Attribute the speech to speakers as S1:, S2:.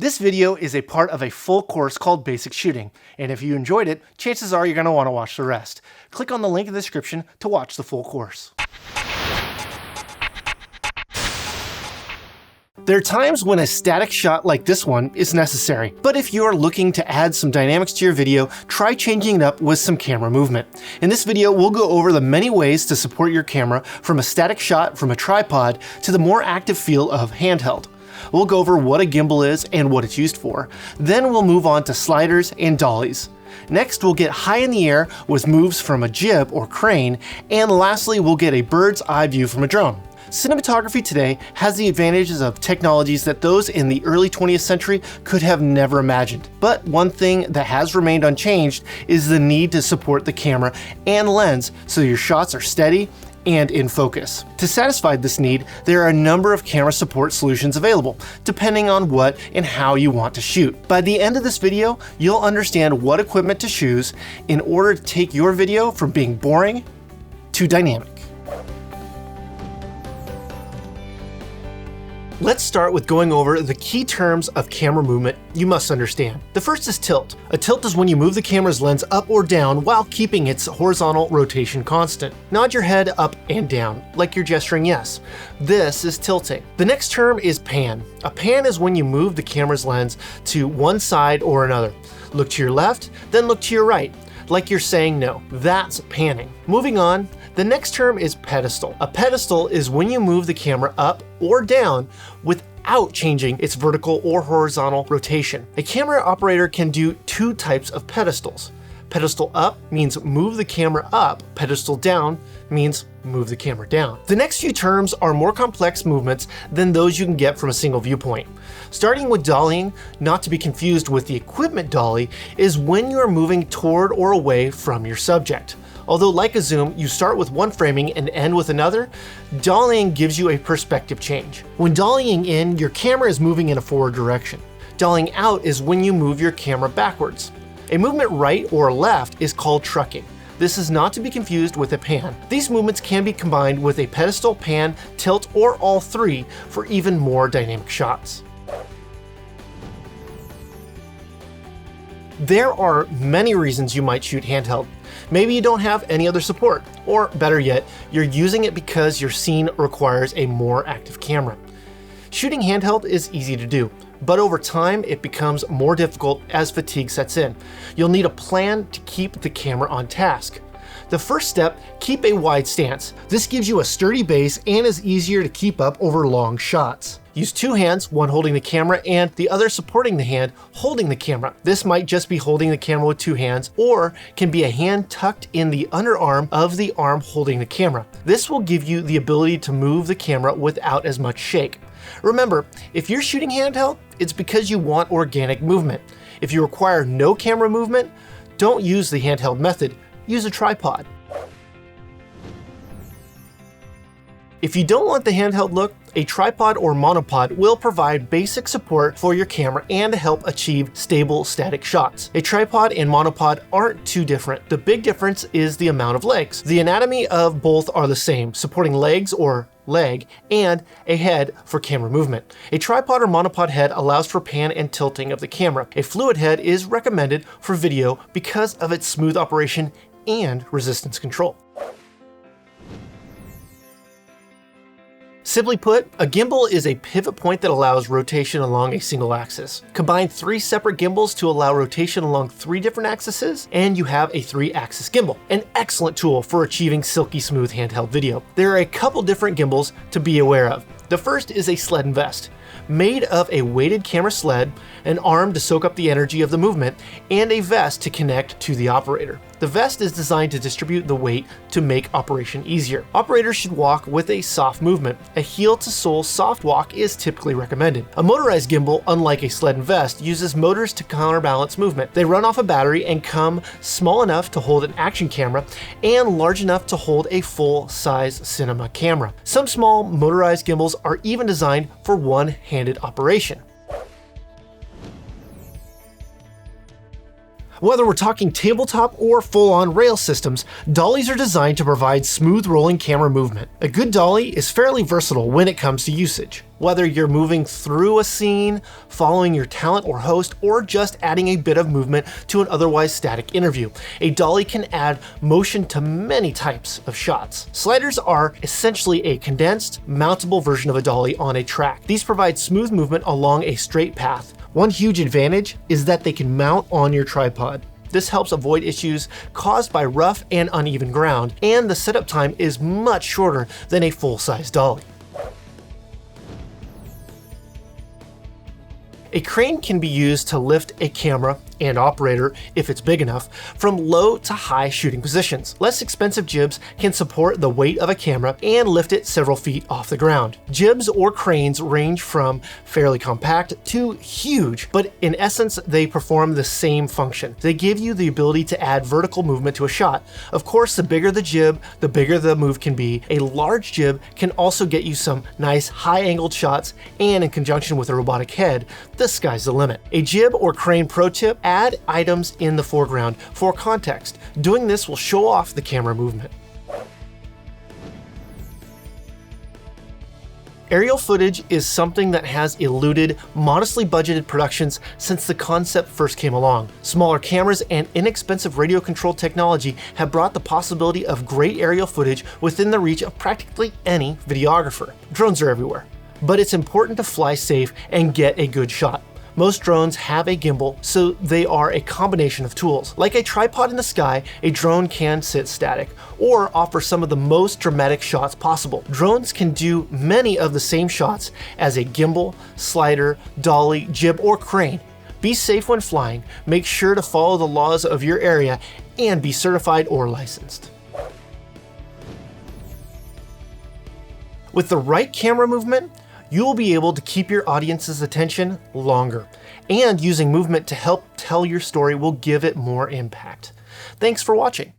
S1: This video is a part of a full course called Basic Shooting, and if you enjoyed it, chances are you're going to want to watch the rest. Click on the link in the description to watch the full course. There are times when a static shot like this one is necessary, but if you are looking to add some dynamics to your video, try changing it up with some camera movement. In this video, we'll go over the many ways to support your camera from a static shot from a tripod to the more active feel of handheld. We'll go over what a gimbal is and what it's used for. Then we'll move on to sliders and dollies. Next, we'll get high in the air with moves from a jib or crane, and lastly, we'll get a bird's eye view from a drone. Cinematography today has the advantages of technologies that those in the early 20th century could have never imagined. But one thing that has remained unchanged is the need to support the camera and lens so your shots are steady and in focus. To satisfy this need, there are a number of camera support solutions available, depending on what and how you want to shoot. By the end of this video, you'll understand what equipment to choose in order to take your video from being boring to dynamic. Let's start with going over the key terms of camera movement you must understand. The first is tilt. A tilt is when you move the camera's lens up or down while keeping its horizontal rotation constant. Nod your head up and down, like you're gesturing yes. This is tilting. The next term is pan. A pan is when you move the camera's lens to one side or another. Look to your left, then look to your right, like you're saying no. That's panning. Moving on, the next term is pedestal. A pedestal is when you move the camera up or down without changing its vertical or horizontal rotation. A camera operator can do two types of pedestals. Pedestal up means move the camera up. Pedestal down means move the camera down. The next few terms are more complex movements than those you can get from a single viewpoint. Starting with dollying, not to be confused with the equipment dolly, is when you are moving toward or away from your subject. Although like a zoom, you start with one framing and end with another, dollying gives you a perspective change. When dollying in, your camera is moving in a forward direction. Dollying out is when you move your camera backwards. A movement right or left is called trucking. This is not to be confused with a pan. These movements can be combined with a pedestal, pan, tilt, or all three for even more dynamic shots. There are many reasons you might shoot handheld. Maybe you don't have any other support, or better yet, you're using it because your scene requires a more active camera. Shooting handheld is easy to do, but over time it becomes more difficult as fatigue sets in. You'll need a plan to keep the camera on task. The first step, keep a wide stance. This gives you a sturdy base and is easier to keep up over long shots. Use two hands, one holding the camera and the other supporting the hand holding the camera. This might just be holding the camera with two hands, or can be a hand tucked in the underarm of the arm holding the camera. This will give you the ability to move the camera without as much shake. Remember, if you're shooting handheld, it's because you want organic movement. If you require no camera movement, don't use the handheld method, use a tripod. If you don't want the handheld look, a tripod or monopod will provide basic support for your camera and help achieve stable static shots. A tripod and monopod aren't too different. The big difference is the amount of legs. The anatomy of both are the same, supporting legs or leg and a head for camera movement. A tripod or monopod head allows for pan and tilting of the camera. A fluid head is recommended for video because of its smooth operation and resistance control. Simply put, a gimbal is a pivot point that allows rotation along a single axis. Combine three separate gimbals to allow rotation along three different axes, and you have a 3-axis gimbal. An excellent tool for achieving silky smooth handheld video. There are a couple different gimbals to be aware of. The first is a sled and vest. Made of a weighted camera sled, an arm to soak up the energy of the movement, and a vest to connect to the operator. The vest is designed to distribute the weight to make operation easier. Operators should walk with a soft movement. A heel to sole soft walk is typically recommended. A motorized gimbal, unlike a sled and vest, uses motors to counterbalance movement. They run off a battery and come small enough to hold an action camera and large enough to hold a full-size cinema camera. Some small motorized gimbals are even designed for one-handed operation. Whether we're talking tabletop or full-on rail systems, dollies are designed to provide smooth rolling camera movement. A good dolly is fairly versatile when it comes to usage. Whether you're moving through a scene, following your talent or host, or just adding a bit of movement to an otherwise static interview, a dolly can add motion to many types of shots. Sliders are essentially a condensed, mountable version of a dolly on a track. These provide smooth movement along a straight path. One huge advantage is that they can mount on your tripod. This helps avoid issues caused by rough and uneven ground, and the setup time is much shorter than a full-size dolly. A crane can be used to lift a camera and operator, if it's big enough, from low to high shooting positions. Less expensive jibs can support the weight of a camera and lift it several feet off the ground. Jibs or cranes range from fairly compact to huge, but in essence, they perform the same function. They give you the ability to add vertical movement to a shot. Of course, the bigger the jib, the bigger the move can be. A large jib can also get you some nice high-angled shots, and in conjunction with a robotic head, the sky's the limit. A jib or crane pro tip: add items in the foreground for context. Doing this will show off the camera movement. Aerial footage is something that has eluded modestly budgeted productions since the concept first came along. Smaller cameras and inexpensive radio control technology have brought the possibility of great aerial footage within the reach of practically any videographer. Drones are everywhere, but it's important to fly safe and get a good shot. Most drones have a gimbal, so they are a combination of tools. Like a tripod in the sky, a drone can sit static or offer some of the most dramatic shots possible. Drones can do many of the same shots as a gimbal, slider, dolly, jib, or crane. Be safe when flying, make sure to follow the laws of your area, and be certified or licensed. With the right camera movement, you will be able to keep your audience's attention longer, and using movement to help tell your story will give it more impact. Thanks for watching.